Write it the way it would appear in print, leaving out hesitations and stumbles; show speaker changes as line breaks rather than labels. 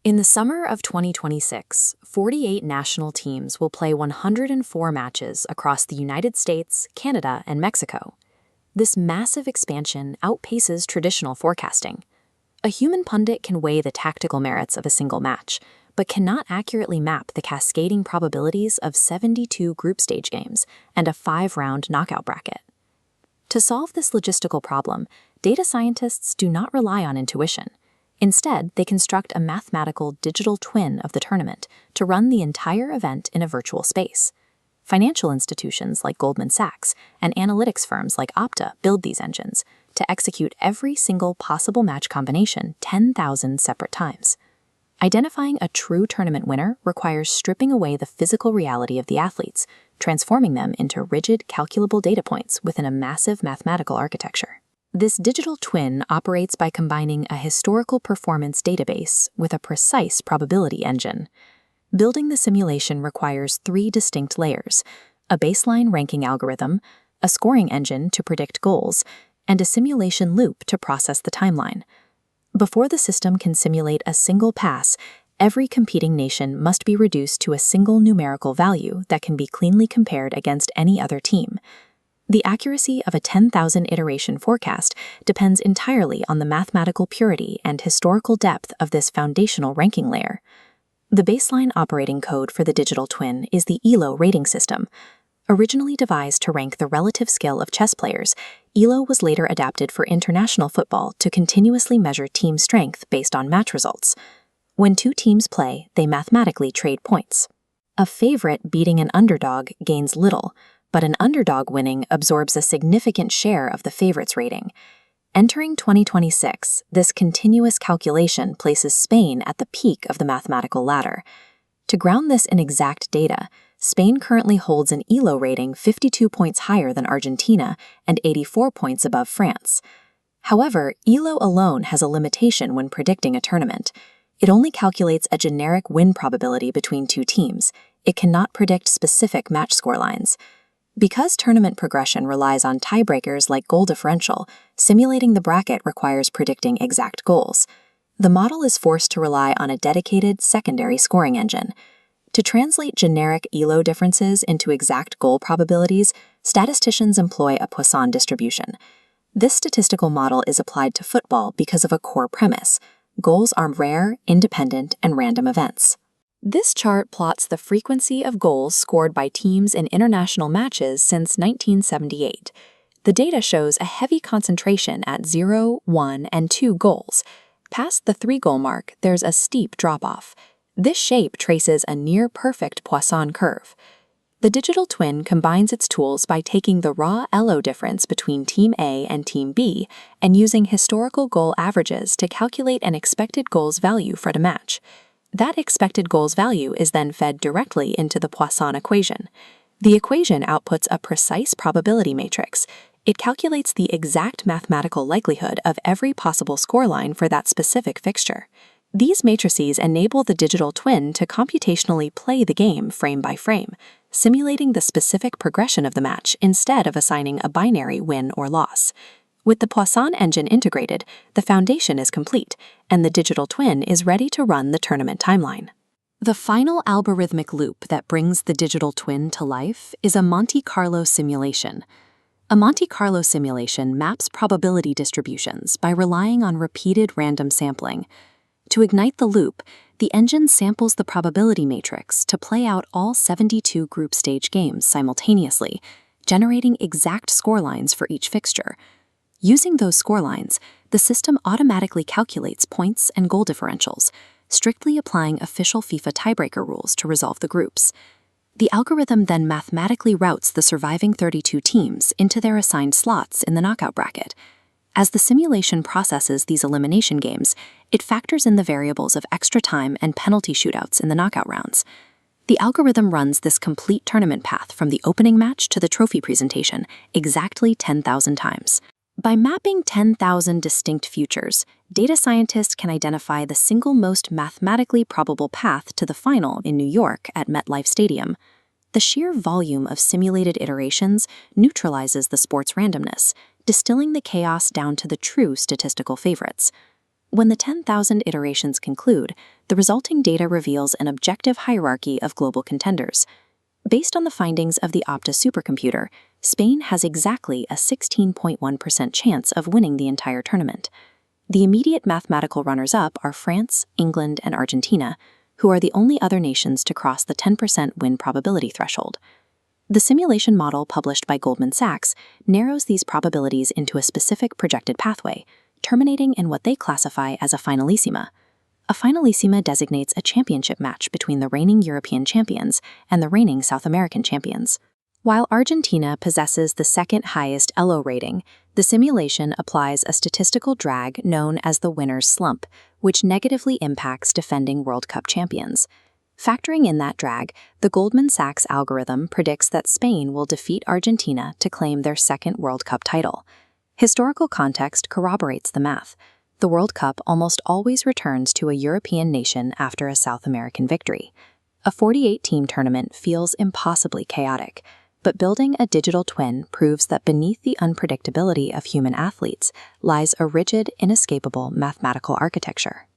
In the summer of 2026, 48 national teams will play 104 matches across the United States, Canada, and Mexico. This massive expansion outpaces traditional forecasting. A human pundit can weigh the tactical merits of a single match, but cannot accurately map the cascading probabilities of 72 group stage games and a 5-round knockout bracket. To solve this logistical problem, data scientists do not rely on intuition. Instead, they construct a mathematical digital twin of the tournament to run the entire event in a virtual space. Financial institutions like Goldman Sachs and analytics firms like Opta build these engines to execute every single possible match combination 10,000 separate times. Identifying a true tournament winner requires stripping away the physical reality of the athletes, transforming them into rigid, calculable data points within a massive mathematical architecture. This digital twin operates by combining a historical performance database with a precise probability engine. Building the simulation requires 3 distinct layers: a baseline ranking algorithm, a scoring engine to predict goals, and a simulation loop to process the timeline. Before the system can simulate a single pass, every competing nation must be reduced to a single numerical value that can be cleanly compared against any other team. The accuracy of a 10,000 iteration forecast depends entirely on the mathematical purity and historical depth of this foundational ranking layer. The baseline operating code for the digital twin is the ELO rating system. Originally devised to rank the relative skill of chess players, ELO was later adapted for international football to continuously measure team strength based on match results. When 2 teams play, they mathematically trade points. A favorite beating an underdog gains little, but an underdog winning absorbs a significant share of the favorite's rating. Entering 2026, this continuous calculation places Spain at the peak of the mathematical ladder. To ground this in exact data, Spain currently holds an ELO rating 52 points higher than Argentina and 84 points above France. However, ELO alone has a limitation when predicting a tournament. It only calculates a generic win probability between 2 teams. It cannot predict specific match scorelines. Because tournament progression relies on tiebreakers like goal differential, simulating the bracket requires predicting exact goals. The model is forced to rely on a dedicated secondary scoring engine. To translate generic ELO differences into exact goal probabilities, statisticians employ a Poisson distribution. This statistical model is applied to football because of a core premise: goals are rare, independent, and random events. This chart plots the frequency of goals scored by teams in international matches since 1978. The data shows a heavy concentration at 0, 1, and 2 goals. Past the 3-goal mark, there's a steep drop-off. This shape traces a near-perfect Poisson curve. The digital twin combines its tools by taking the raw ELO difference between Team A and Team B and using historical goal averages to calculate an expected goals value for the match. That expected goals value is then fed directly into the Poisson equation. The equation outputs a precise probability matrix. It calculates the exact mathematical likelihood of every possible scoreline for that specific fixture. These matrices enable the digital twin to computationally play the game frame by frame, simulating the specific progression of the match instead of assigning a binary win or loss. With the Poisson engine integrated, the foundation is complete, and the digital twin is ready to run the tournament timeline. The final algorithmic loop that brings the digital twin to life is a Monte Carlo simulation. A Monte Carlo simulation maps probability distributions by relying on repeated random sampling. To ignite the loop, the engine samples the probability matrix to play out all 72 group stage games simultaneously, generating exact scorelines for each fixture. Using those scorelines, the system automatically calculates points and goal differentials, strictly applying official FIFA tiebreaker rules to resolve the groups. The algorithm then mathematically routes the surviving 32 teams into their assigned slots in the knockout bracket. As the simulation processes these elimination games, it factors in the variables of extra time and penalty shootouts in the knockout rounds. The algorithm runs this complete tournament path from the opening match to the trophy presentation exactly 10,000 times. By mapping 10,000 distinct futures, data scientists can identify the single most mathematically probable path to the final in New York at MetLife Stadium. The sheer volume of simulated iterations neutralizes the sport's randomness, distilling the chaos down to the true statistical favorites. When the 10,000 iterations conclude, the resulting data reveals an objective hierarchy of global contenders. Based on the findings of the Opta supercomputer, Spain has exactly a 16.1% chance of winning the entire tournament. The immediate mathematical runners-up are France, England, and Argentina, who are the only other nations to cross the 10% win probability threshold. The simulation model published by Goldman Sachs narrows these probabilities into a specific projected pathway, terminating in what they classify as a finalissima. A finalissima designates a championship match between the reigning European champions and the reigning South American champions. While Argentina possesses the second highest ELO rating, the simulation applies a statistical drag known as the winner's slump, which negatively impacts defending World Cup champions. Factoring in that drag, the Goldman Sachs algorithm predicts that Spain will defeat Argentina to claim their second World Cup title. Historical context corroborates the math. The World Cup almost always returns to a European nation after a South American victory. A 48-team tournament feels impossibly chaotic, but building a digital twin proves that beneath the unpredictability of human athletes lies a rigid, inescapable mathematical architecture.